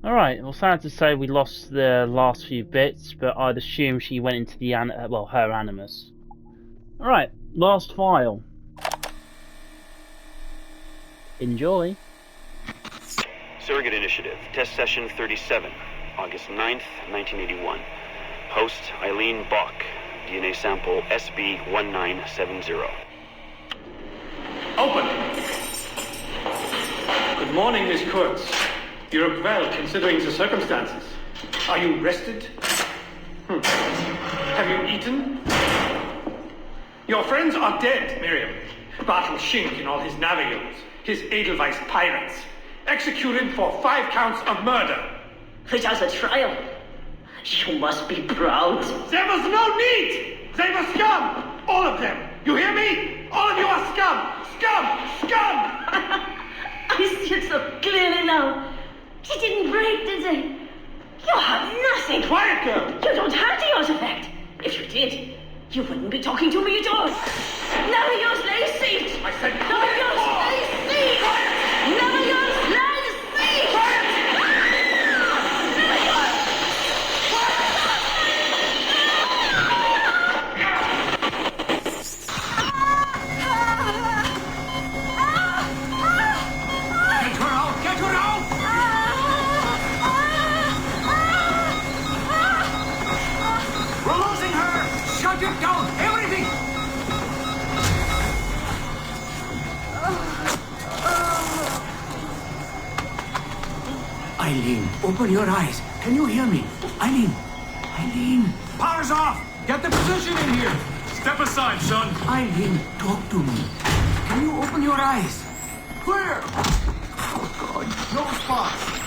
Alright, well, sad to say we lost the last few bits, but I'd assume she went into the her animus. Alright, last file. Enjoy. Surrogate Initiative, Test Session 37, August 9th, 1981. Host Eileen Bach, DNA sample SB1970. Open! Good morning, Miss Kurtz. You look well, considering the circumstances. Are you rested? Have you eaten? Your friends are dead, Miriam. Bartel Schink and all his navigators, his Edelweiss pirates, executed for 5 counts of murder. Without a trial. You must be proud. There was no need! They were scum! All of them! You hear me? All of you are scum! Scum! Scum! I see it so clearly now. They didn't break, did they? You have nothing. Quiet, girl! You don't have the artifact. If you did, you wouldn't be talking to me at all. Never use lay seat. I said Never use lay seat. Never use lay seat. Never use. Get her out! Get her out! We're losing her! Shut it down! Everything! Eileen, open your eyes. Can you hear me? Eileen! Eileen! Power's off! Get the position in here! Step aside, son! Eileen, talk to me. Can you open your eyes? Clear! Oh, God. No response!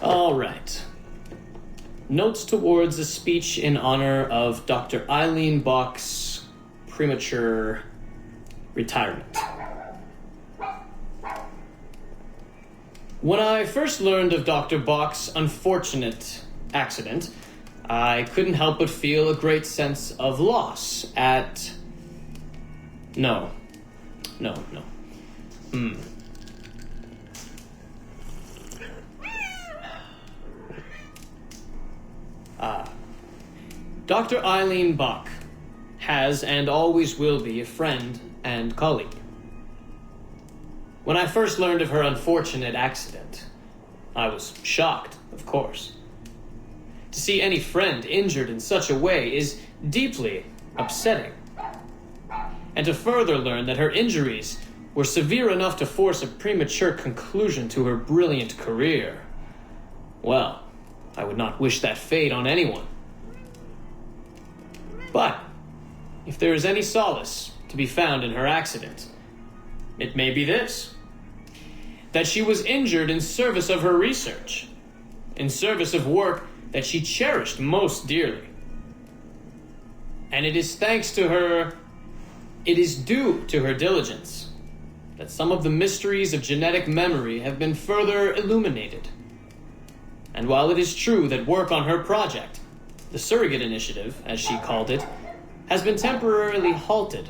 All right. Notes towards a speech in honor of Dr. Eileen Bach's premature retirement. When I first learned of Dr. Bach's unfortunate accident, I couldn't help but feel a great sense of loss at... No. Dr. Eileen Bach has and always will be a friend and colleague. When I first learned of her unfortunate accident, I was shocked, of course. To see any friend injured in such a way is deeply upsetting. And to further learn that her injuries were severe enough to force a premature conclusion to her brilliant career, well, I would not wish that fate on anyone. But, if there is any solace to be found in her accident, it may be this: that she was injured in service of her research, in service of work that she cherished most dearly. And it is due to her diligence that some of the mysteries of genetic memory have been further illuminated. And while it is true that work on her project, the Surrogate Initiative, as she called it, has been temporarily halted,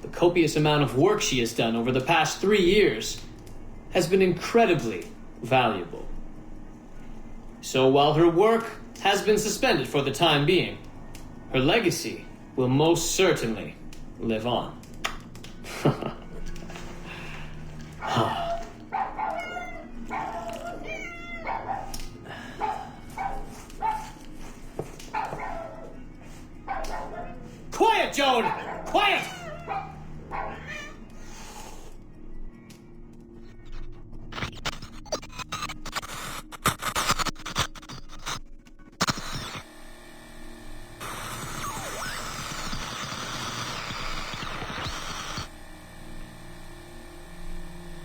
the copious amount of work she has done over the past 3 years has been incredibly valuable. So while her work has been suspended for the time being, her legacy will most certainly live on. Quiet, Joan! Quiet!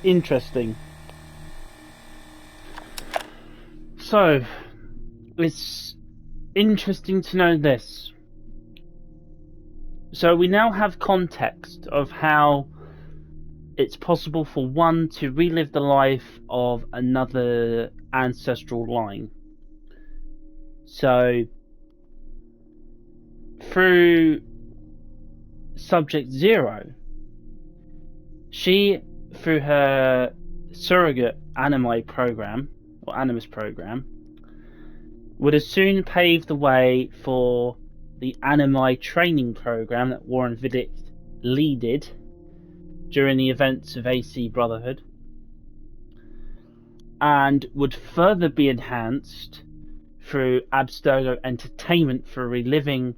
interesting. So, it's interesting to know this. So we now have context of how it's possible for one to relive the life of another ancestral line. So, through Subject Zero, she, through her surrogate Animus program, would have soon paved the way for the Animus training program that Warren Vidic leaded during the events of AC Brotherhood, and would further be enhanced through Abstergo Entertainment for reliving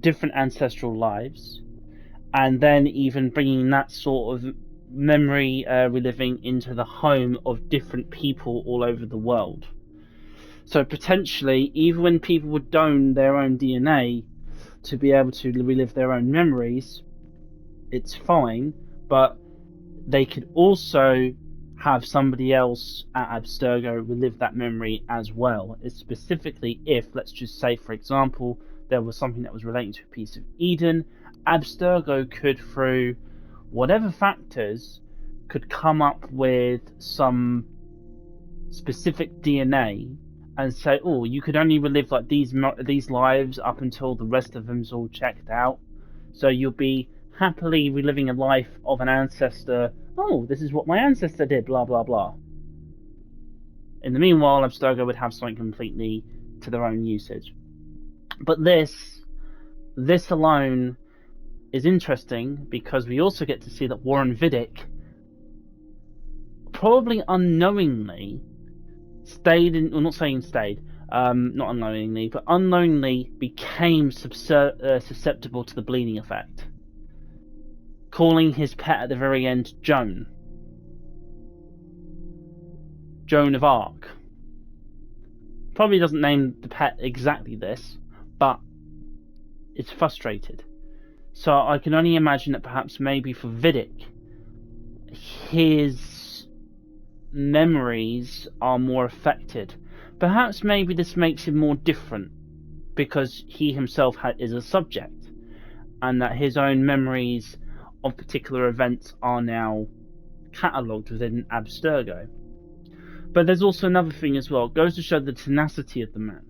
different ancestral lives, and then even bringing that sort of memory reliving into the home of different people all over the world. So potentially, even when people would donate their own DNA to be able to relive their own memories, it's fine, but they could also have somebody else at Abstergo relive that memory as well. It's specifically if, let's just say, for example, there was something that was relating to a piece of Eden, Abstergo could, through whatever factors, could come up with some specific DNA and say, oh, you could only relive like these lives up until the rest of them's all checked out. So you'll be happily reliving a life of an ancestor. Oh, this is what my ancestor did, blah blah blah. In the meanwhile, Abstergo would have something completely to their own usage. But this alone is interesting because we also get to see that Warren Vidic, probably unknowingly, unknowingly became susceptible to the bleeding effect, calling his pet at the very end Joan of Arc. Probably doesn't name the pet exactly this, but it's frustrated. So I can only imagine that perhaps maybe for Vidic, his memories are more affected. Perhaps maybe this makes him more different because he himself is a subject, and that his own memories of particular events are now catalogued within Abstergo. But there's also another thing as well. It goes to show the tenacity of the man.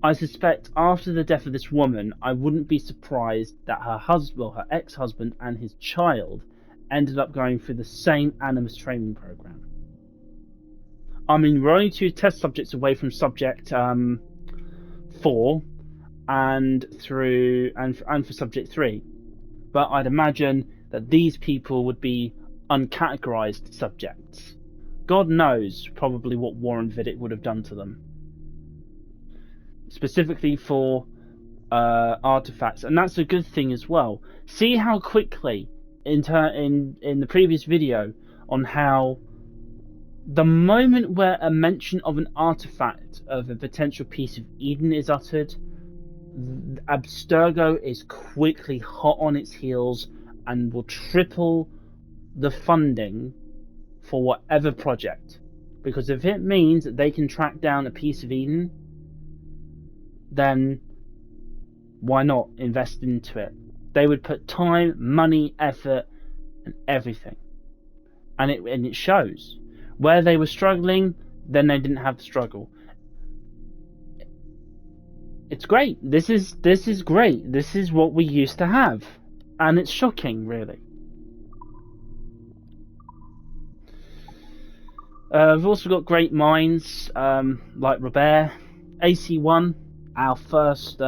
I suspect after the death of this woman, I wouldn't be surprised that her ex-husband and his child ended up going through the same Animus training program. I mean, we're only 2 test subjects away from Subject 4 and for Subject 3, but I'd imagine that these people would be uncategorized subjects. God knows probably what Warren Vidic would have done to them, specifically for artifacts, and that's a good thing as well. See how quickly in the previous video on how the moment where a mention of an artifact of a potential piece of Eden is uttered, Abstergo is quickly hot on its heels and will triple the funding for whatever project. Because if it means that they can track down a piece of Eden, then why not invest into it? They would put time, money, effort, and everything. And it shows. Where they were struggling, then they didn't have the struggle. It's great. This is great. This is what we used to have. And it's shocking, really. We've also got great minds like Robert, AC1, our first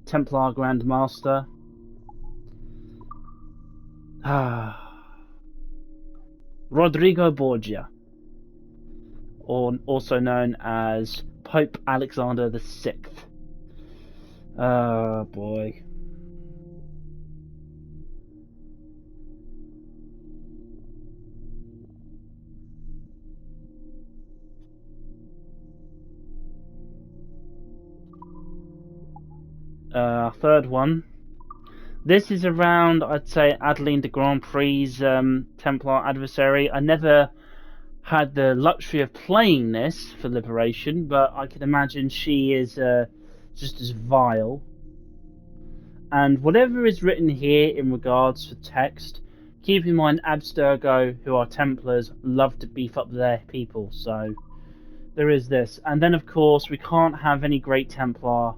Templar Grand Master. Rodrigo Borgia, or also known as Pope Alexander VI. Oh boy. Third one, This is around, I'd say, Adeline de Grand Prix's Templar adversary. I never had the luxury of playing this for Liberation, but I can imagine she is just as vile. And whatever is written here in regards to text, keep in mind Abstergo, who are Templars, love to beef up their people, so there is this. And then, of course, we can't have any great Templar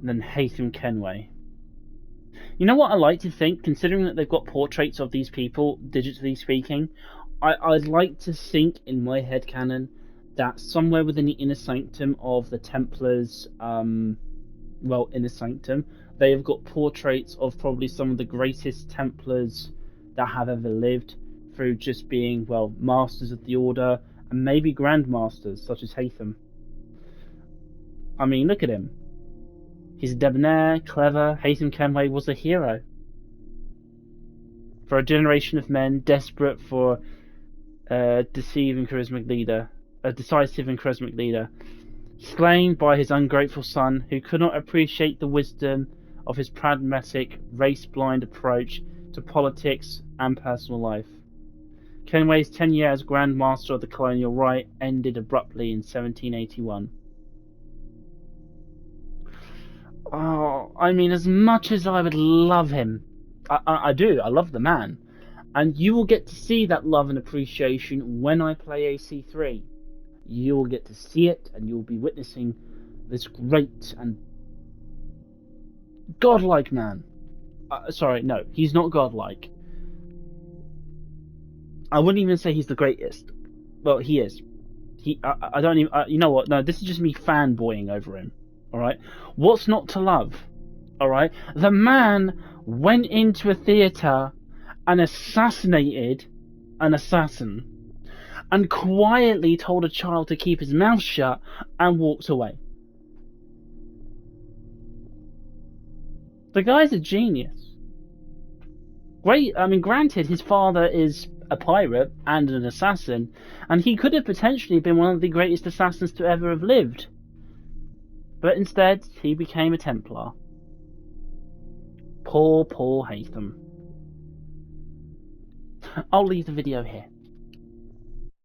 than Haytham Kenway. You know what I like to think, considering that they've got portraits of these people, digitally speaking, I'd like to think in my headcanon that somewhere within the inner sanctum of the Templars, inner sanctum, they have got portraits of probably some of the greatest Templars that have ever lived, through just being, well, Masters of the Order, and maybe Grandmasters, such as Haytham. I mean, look at him. He's debonair, clever. Haytham Kenway was a hero. For a generation of men desperate for a decisive and charismatic leader, slain by his ungrateful son, who could not appreciate the wisdom of his pragmatic, race-blind approach to politics and personal life. Kenway's tenure as Grand Master of the Colonial Rite ended abruptly in 1781. Oh, I mean, as much as I would love him, I do, I love the man. And you will get to see that love and appreciation when I play AC3. You will get to see it, and you'll be witnessing this great and godlike man. Sorry, no, he's not godlike. I wouldn't even say he's the greatest. Well, he is. I don't even. You know what? No, this is just me fanboying over him. Alright? What's not to love? Alright? The man went into a theatre and assassinated an assassin, and quietly told a child to keep his mouth shut and walked away. The guy's a genius. Great, I mean, granted, his father is a pirate and an assassin, and he could have potentially been one of the greatest assassins to ever have lived. But instead, he became a Templar. Poor Haytham. I'll leave the video here.